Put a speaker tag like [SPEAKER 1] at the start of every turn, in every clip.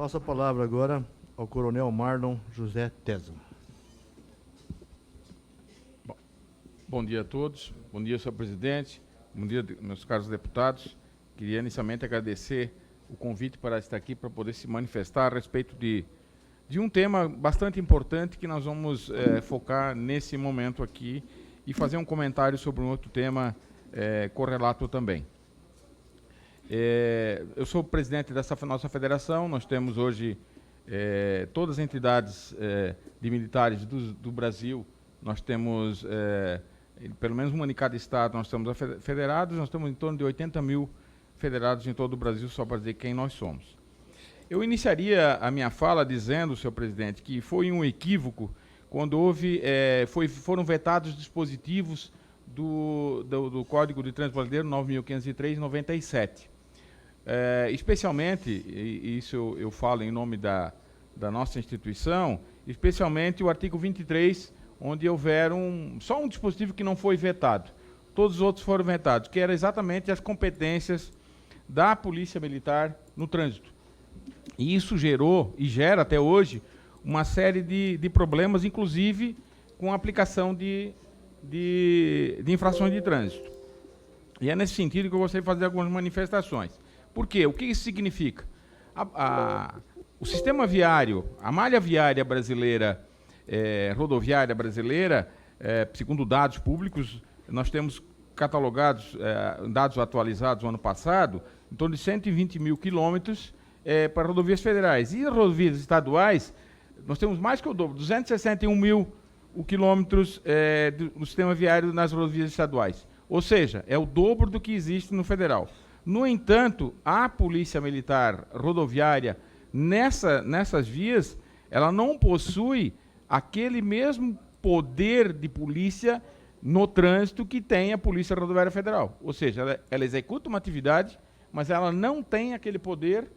[SPEAKER 1] Passo a palavra agora ao Coronel Marlon José Tesma.
[SPEAKER 2] Bom dia a todos, bom dia, senhor presidente, bom dia, meus caros deputados. Queria inicialmente agradecer o convite para estar aqui, para poder se manifestar a respeito de um tema bastante importante que nós vamos focar nesse momento aqui e fazer um comentário sobre um outro tema correlato também. Eu sou o presidente dessa nossa federação. Nós temos hoje todas as entidades de militares do Brasil. Nós temos, pelo menos uma em cada estado, nós temos federados. Nós temos em torno de 80 mil federados em todo o Brasil, só para dizer quem nós somos. Eu iniciaria a minha fala dizendo, senhor presidente, que foi um equívoco quando foram vetados dispositivos do Código de Trânsito Brasileiro 9.503/97. Especialmente, e isso eu falo em nome da nossa instituição, especialmente o artigo 23, onde houver só um dispositivo que não foi vetado. Todos os outros foram vetados, que era exatamente as competências da Polícia Militar no trânsito. E isso gerou, e gera até hoje, uma série de problemas, inclusive com a aplicação de infrações de trânsito. E é nesse sentido que eu gostaria de fazer algumas manifestações. Por quê? O que isso significa? O sistema viário, a malha viária brasileira, rodoviária brasileira, segundo dados públicos, nós temos catalogados, dados atualizados no ano passado, em torno de 120 mil quilômetros para rodovias federais. E as rodovias estaduais, nós temos mais que o dobro, 261 mil quilômetros do sistema viário nas rodovias estaduais. Ou seja, é o dobro do que existe no federal. No entanto, a Polícia Militar Rodoviária, nessas vias, ela não possui aquele mesmo poder de polícia no trânsito que tem a Polícia Rodoviária Federal. Ou seja, ela executa uma atividade, mas ela não tem aquele poder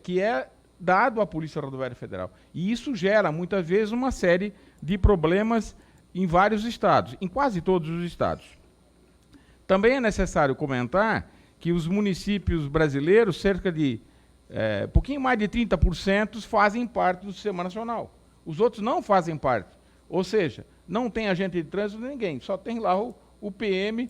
[SPEAKER 2] que é dado à Polícia Rodoviária Federal. E isso gera, muitas vezes, uma série de problemas em vários estados, em quase todos os estados. Também é necessário comentar que os municípios brasileiros, cerca de pouquinho mais de 30%, fazem parte do Sistema Nacional. Os outros não fazem parte. Ou seja, não tem agente de trânsito ninguém, só tem lá o PM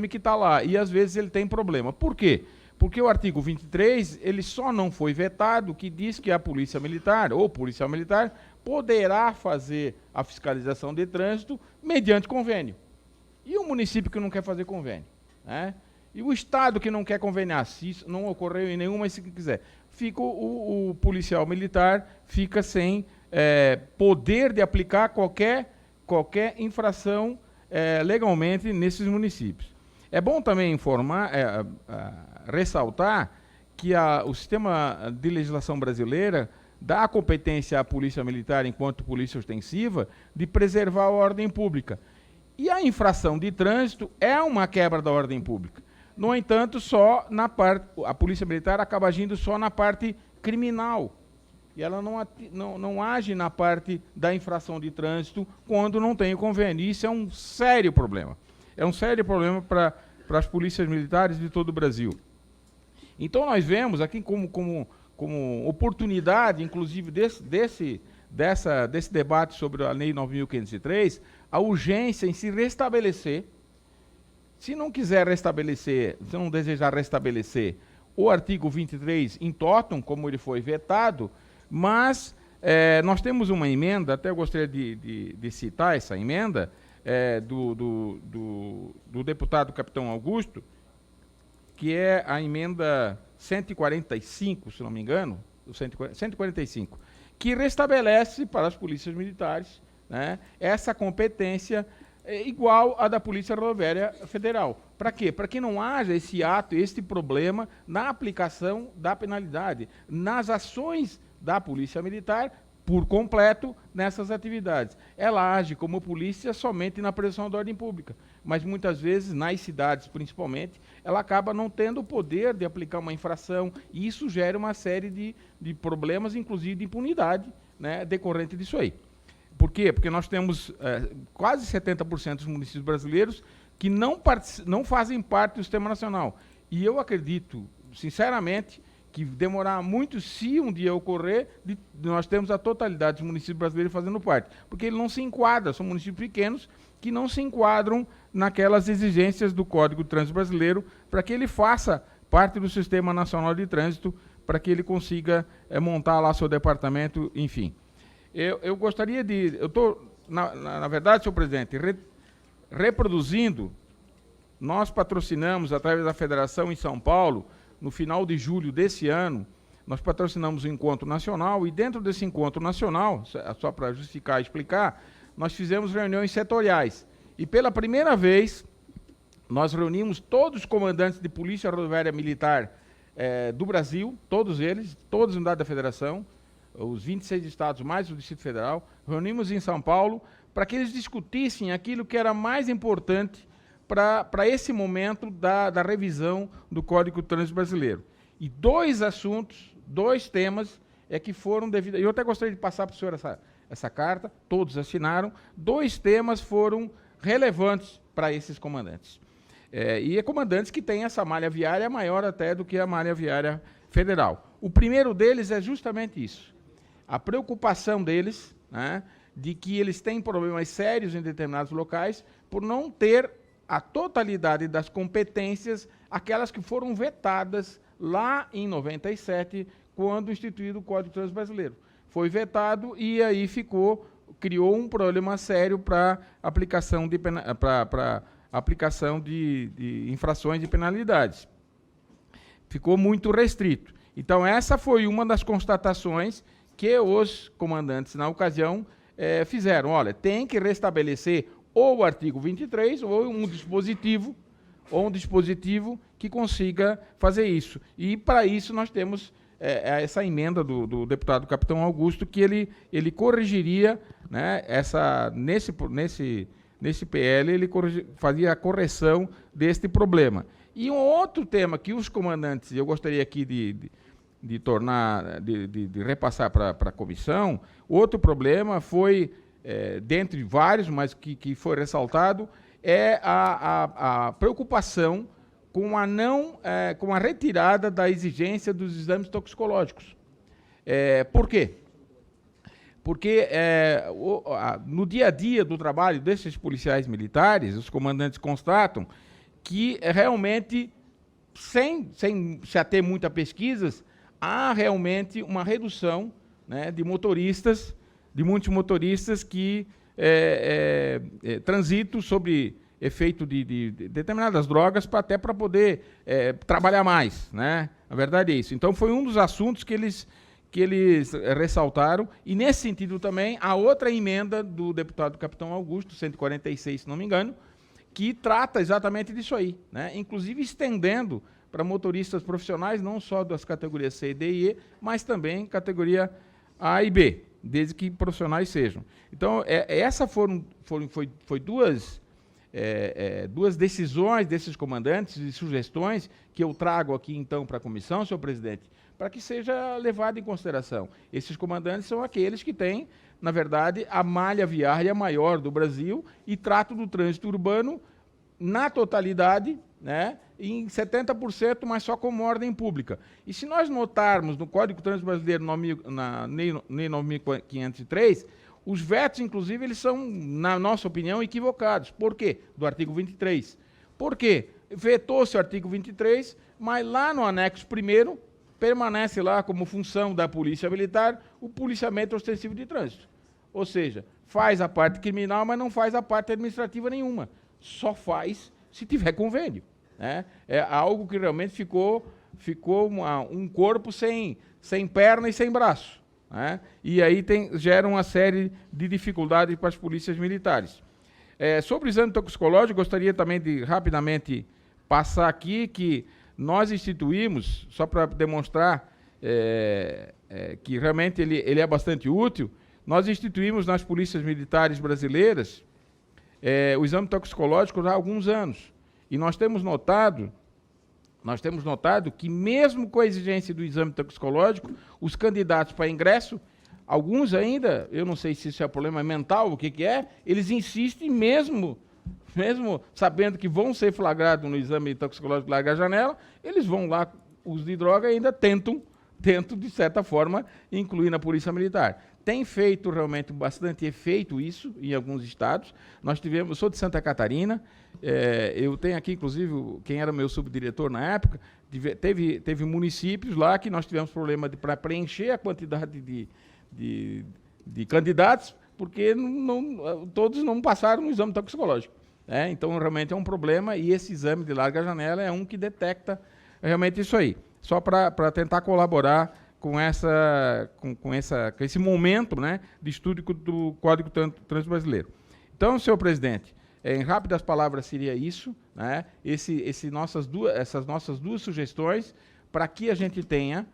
[SPEAKER 2] que está lá. E, às vezes, ele tem problema. Por quê? Porque o artigo 23, ele só não foi vetado, que diz que a Polícia Militar, ou policial militar, poderá fazer a fiscalização de trânsito mediante convênio. E o município que não quer fazer convênio, né? E o estado que não quer conveniar, se isso não ocorreu em nenhuma, mas se quiser, fica o policial militar fica sem poder de aplicar qualquer infração legalmente nesses municípios. É bom também informar, ressaltar que o sistema de legislação brasileira dá a competência à Polícia Militar, enquanto polícia ostensiva, de preservar a ordem pública. E a infração de trânsito é uma quebra da ordem pública. No entanto, a Polícia Militar acaba agindo só na parte criminal. E ela não age na parte da infração de trânsito quando não tem o convênio. Isso é um sério problema. É um sério problema para as polícias militares de todo o Brasil. Então, nós vemos aqui como oportunidade, inclusive, desse debate sobre a Lei 9.503, a urgência em se restabelecer. Se não quiser restabelecer, se não desejar restabelecer o artigo 23 in totum, como ele foi vetado, mas nós temos uma emenda, até eu gostaria de citar essa emenda, do deputado Capitão Augusto, que é a emenda 145, se não me engano, 145, que restabelece para as polícias militares, né, essa competência igual à da Polícia Rodoviária Federal. Para quê? Para que não haja esse problema na aplicação da penalidade, nas ações da Polícia Militar, por completo, nessas atividades. Ela age como polícia somente na prevenção da ordem pública, mas muitas vezes, nas cidades principalmente, ela acaba não tendo o poder de aplicar uma infração, e isso gera uma série de problemas, inclusive de impunidade, né, decorrente disso aí. Por quê? Porque nós temos quase 70% dos municípios brasileiros que não fazem parte do Sistema Nacional. E eu acredito, sinceramente, que demorar muito, se um dia ocorrer, nós temos a totalidade dos municípios brasileiros fazendo parte. Porque ele não se enquadra, são municípios pequenos que não se enquadram naquelas exigências do Código de Trânsito Brasileiro para que ele faça parte do Sistema Nacional de Trânsito, para que ele consiga montar lá seu departamento, enfim. Eu gostaria de... Eu estou, na verdade, senhor presidente, reproduzindo, nós patrocinamos, através da Federação em São Paulo, no final de julho desse ano, nós patrocinamos um encontro nacional, e dentro desse encontro nacional, só para justificar e explicar, nós fizemos reuniões setoriais. E pela primeira vez, nós reunimos todos os comandantes de Polícia Rodoviária Militar do Brasil, todos eles, todas as unidades da Federação, os 26 estados mais o Distrito Federal, reunimos em São Paulo para que eles discutissem aquilo que era mais importante para esse momento da revisão do Código de Trânsito Brasileiro. E dois assuntos, dois temas, que foram devidos... Eu até gostaria de passar para o senhor essa carta, todos assinaram. Dois temas foram relevantes para esses comandantes. E comandantes que têm essa malha viária maior até do que a malha viária federal. O primeiro deles é justamente isso. A preocupação deles, né, de que eles têm problemas sérios em determinados locais por não ter a totalidade das competências, aquelas que foram vetadas lá em 97, quando instituído o Código de Trânsito Brasileiro. Foi vetado e aí criou um problema sério para aplicação de infrações e penalidades. Ficou muito restrito. Então, essa foi uma das constatações que os comandantes, na ocasião, fizeram. Olha, tem que restabelecer ou o artigo 23 ou um dispositivo que consiga fazer isso. E, para isso, nós temos essa emenda do deputado Capitão Augusto, que ele corrigiria, né, nesse PL, ele fazia a correção deste problema. E um outro tema que os comandantes, eu gostaria aqui de repassar para a comissão, outro problema foi, dentre vários, mas que foi ressaltado, a preocupação com a retirada da exigência dos exames toxicológicos. Por quê? Porque no dia a dia do trabalho desses policiais militares, os comandantes constatam que realmente, sem se ater muito a pesquisas, há realmente uma redução, né, de muitos motoristas que transitam sobre efeito de determinadas drogas até para poder trabalhar mais, né? A verdade é isso. Então, foi um dos assuntos que eles ressaltaram, e nesse sentido também, a outra emenda do deputado Capitão Augusto, 146, se não me engano, que trata exatamente disso aí, né? Inclusive estendendo para motoristas profissionais, não só das categorias C, D e E, mas também categoria A e B, desde que profissionais sejam. Então, essa foi duas decisões desses comandantes e sugestões que eu trago aqui, então, para a comissão, senhor presidente, para que seja levado em consideração. Esses comandantes são aqueles que têm, na verdade, a malha viária maior do Brasil e tratam do trânsito urbano na totalidade, né, em 70%, mas só como ordem pública. E se nós notarmos no Código de Trânsito Brasileiro, na NEI 9503, os vetos, inclusive, eles são, na nossa opinião, equivocados. Por quê? Do artigo 23. Por quê? Vetou-se o artigo 23, mas lá no anexo 1º, permanece lá como função da Polícia Militar o policiamento ostensivo de trânsito. Ou seja, faz a parte criminal, mas não faz a parte administrativa nenhuma. Só faz se tiver convênio, né? É algo que realmente ficou um corpo sem perna e sem braço, né? E aí gera uma série de dificuldades para as polícias militares. Sobre o exame toxicológico, gostaria também de rapidamente passar aqui que nós instituímos, só para demonstrar que realmente ele é bastante útil, nós instituímos nas polícias militares brasileiras o exame toxicológico há alguns anos. E nós temos notado que, mesmo com a exigência do exame toxicológico, os candidatos para ingresso, alguns ainda, eu não sei se isso é problema mental, o que é, eles insistem mesmo sabendo que vão ser flagrados no exame toxicológico larga a janela, eles vão lá uso de droga ainda tentam, de certa forma, incluir na Polícia Militar. Tem feito realmente bastante efeito isso em alguns estados. Nós tivemos, eu sou de Santa Catarina, eu tenho aqui, inclusive, quem era meu subdiretor na época, teve municípios lá que nós tivemos problema para preencher a quantidade de candidatos, porque todos não passaram no exame toxicológico. Então, realmente é um problema, e esse exame de larga janela é um que detecta realmente isso aí. Só para tentar colaborar com esse momento, né, de estudo do Código de Trânsito Brasileiro. Então, senhor presidente, em rápidas palavras seria isso, né, essas nossas duas sugestões, para que a gente tenha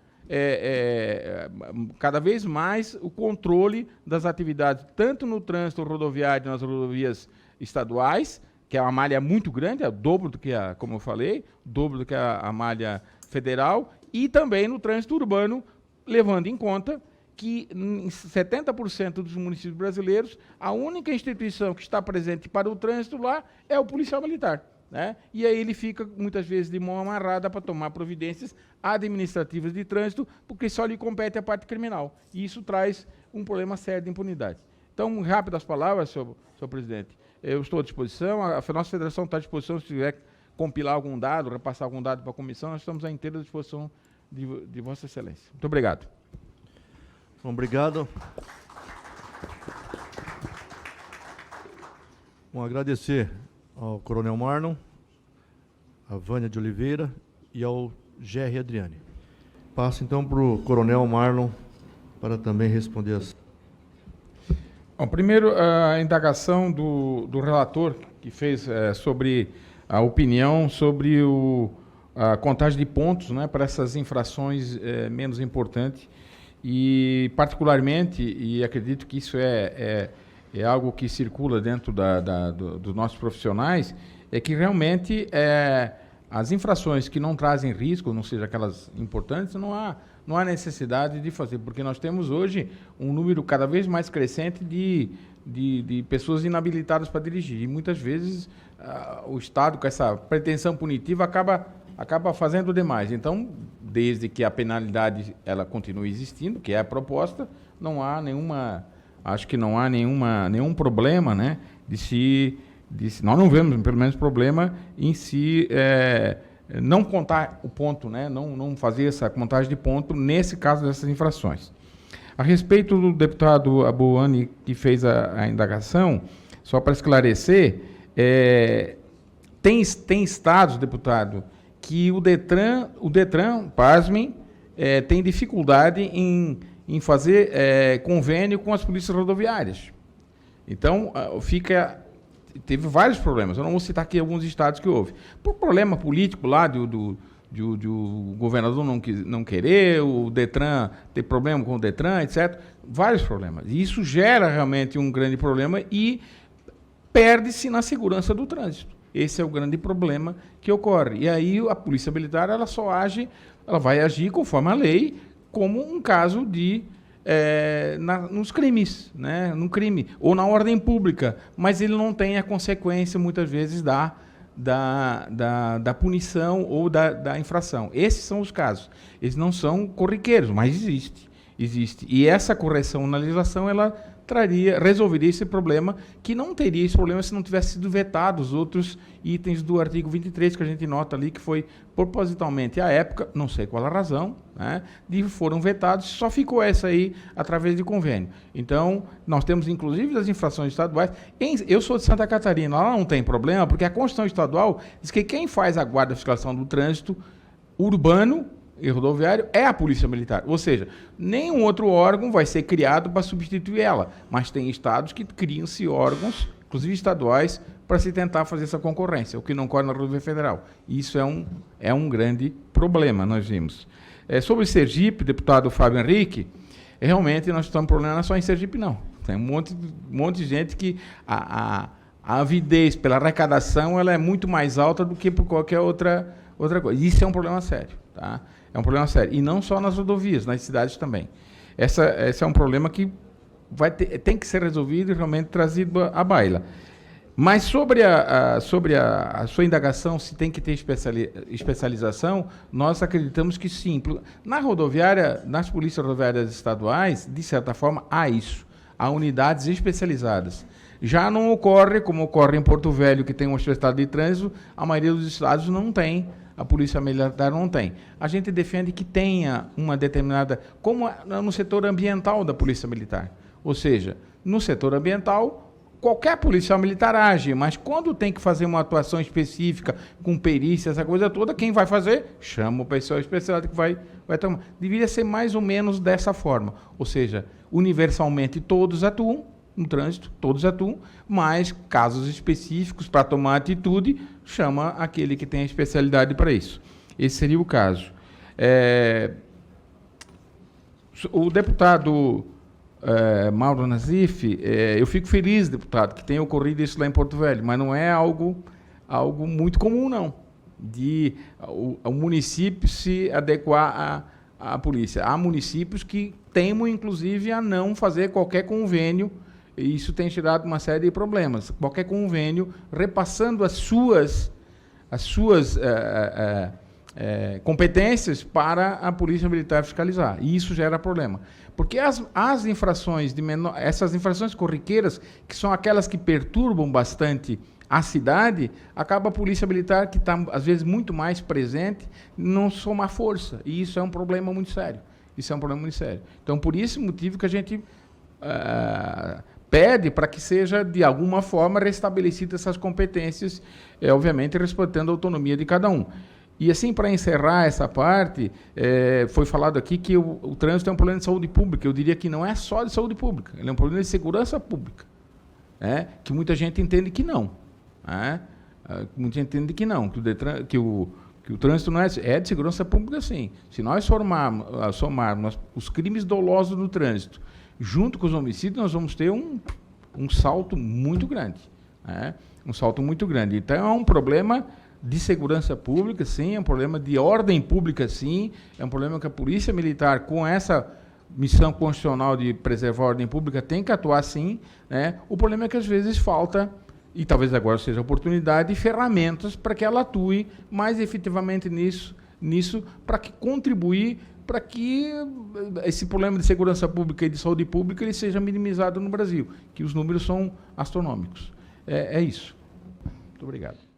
[SPEAKER 2] cada vez mais o controle das atividades, tanto no trânsito rodoviário, nas rodovias estaduais, que é uma malha muito grande, é o dobro do que como eu falei, o dobro do que a malha federal, e também no trânsito urbano, levando em conta que em 70% dos municípios brasileiros, a única instituição que está presente para o trânsito lá é o policial militar, né? E aí ele fica, muitas vezes, de mão amarrada para tomar providências administrativas de trânsito, porque só lhe compete a parte criminal. E isso traz um problema sério de impunidade. Então, rápidas palavras, senhor presidente, eu estou à disposição, a nossa federação está à disposição, se tiver compilar algum dado, repassar algum dado para a comissão, nós estamos à inteira disposição de Vossa Excelência. Muito obrigado.
[SPEAKER 1] Obrigado. Bom, agradecer ao Coronel Marlon, a Vânia de Oliveira e ao Gerry Adriane. Passo então para o Coronel Marlon para também responder as...
[SPEAKER 2] Bom, primeiro, a indagação do relator, que fez sobre a opinião sobre a contagem de pontos, né, para essas infrações menos importantes. E, particularmente, e acredito que isso é algo que circula dentro dos nossos profissionais, é que realmente as infrações que não trazem risco, não sejam aquelas importantes, não há necessidade de fazer, porque nós temos hoje um número cada vez mais crescente de pessoas inabilitadas para dirigir. E muitas vezes o Estado, com essa pretensão punitiva, acaba fazendo demais. Então, desde que a penalidade ela continue existindo, que é a proposta, não há nenhum problema, né, nós não vemos, pelo menos, problema em se não contar o ponto, né, não fazer essa contagem de ponto nesse caso dessas infrações. A respeito do deputado Abuani, que fez a indagação, só para esclarecer, tem estados, deputado, que o Detran, pasmem, tem dificuldade em fazer convênio com as polícias rodoviárias. Então, teve vários problemas. Eu não vou citar aqui alguns estados que houve. Por problema político lá do governador não querer, o Detran ter problema com o Detran, etc. Vários problemas. E isso gera realmente um grande problema e perde-se na segurança do trânsito. Esse é o grande problema que ocorre. E aí a Polícia Militar ela vai agir conforme a lei, como um caso nos crimes, né? Num crime, ou na ordem pública, mas ele não tem a consequência, muitas vezes, da punição ou da infração. Esses são os casos. Eles não são corriqueiros, mas existe. E essa correção na legislação, ela resolveria esse problema, que não teria esse problema se não tivesse sido vetado os outros itens do artigo 23, que a gente nota ali, que foi propositalmente, à época, não sei qual a razão, né, foram vetados, só ficou essa aí através de convênio. Então, nós temos, inclusive, das infrações estaduais. Eu sou de Santa Catarina, lá não tem problema, porque a Constituição Estadual diz que quem faz a guarda e fiscalização do trânsito urbano e rodoviário é a Polícia Militar. Ou seja, nenhum outro órgão vai ser criado para substituir ela, mas tem estados que criam-se órgãos, inclusive estaduais, para se tentar fazer essa concorrência, o que não ocorre na rodovia federal. Isso é um grande problema, nós vimos. Sobre Sergipe, deputado Fábio Henrique, realmente nós estamos com problema não é só em Sergipe, não. Tem um monte de gente que a avidez pela arrecadação ela é muito mais alta do que por qualquer outra coisa. Isso é um problema sério, tá? É um problema sério. E não só nas rodovias, nas cidades também. Esse é um problema que tem que ser resolvido e realmente trazido à baila. Mas sobre a sua indagação, se tem que ter especialização, nós acreditamos que sim. Na rodoviária, nas polícias rodoviárias estaduais, de certa forma, há isso. Há unidades especializadas. Já não ocorre, como ocorre em Porto Velho, que tem uma especialidade de trânsito, a maioria dos estados não tem, a Polícia Militar não tem. A gente defende que tenha uma determinada, como no setor ambiental da Polícia Militar. Ou seja, no setor ambiental, qualquer policial militar age, mas quando tem que fazer uma atuação específica, com perícia, essa coisa toda, quem vai fazer? Chama o pessoal especializado que vai tomar. Deveria ser mais ou menos dessa forma. Ou seja, universalmente todos atuam no trânsito, todos atuam, mas casos específicos para tomar atitude, chama aquele que tem a especialidade para isso. Esse seria o caso. O deputado Mauro Nazif, eu fico feliz, deputado, que tenha ocorrido isso lá em Porto Velho, mas não é algo muito comum, não, de o município se adequar à polícia. Há municípios que temem, inclusive, a não fazer qualquer convênio, e isso tem gerado uma série de problemas. Qualquer convênio repassando as suas competências para a Polícia Militar fiscalizar. E isso gera problema. Porque as infrações essas infrações corriqueiras, que são aquelas que perturbam bastante a cidade, acaba a Polícia Militar, que está, às vezes, muito mais presente, não somar força. E isso é um problema muito sério. Então, por esse motivo que a gente pede para que seja, de alguma forma, restabelecidas essas competências, obviamente, respeitando a autonomia de cada um. E, assim, para encerrar essa parte, foi falado aqui que o trânsito é um problema de saúde pública. Eu diria que não é só de saúde pública, ele é um problema de segurança pública, que muita gente entende que não. Muita gente entende que não, que o trânsito não é de segurança pública, sim. Se nós somarmos os crimes dolosos no trânsito, junto com os homicídios, nós vamos ter um salto muito grande. Um salto muito grande. Então, é um problema de segurança pública, sim, é um problema de ordem pública, sim, é um problema que a Polícia Militar, com essa missão constitucional de preservar a ordem pública, tem que atuar, sim. O problema é que, às vezes, falta, e talvez agora seja a oportunidade, ferramentas para que ela atue mais efetivamente nisso para que contribuir para que esse problema de segurança pública e de saúde pública ele seja minimizado no Brasil, que os números são astronômicos. É isso. Muito obrigado.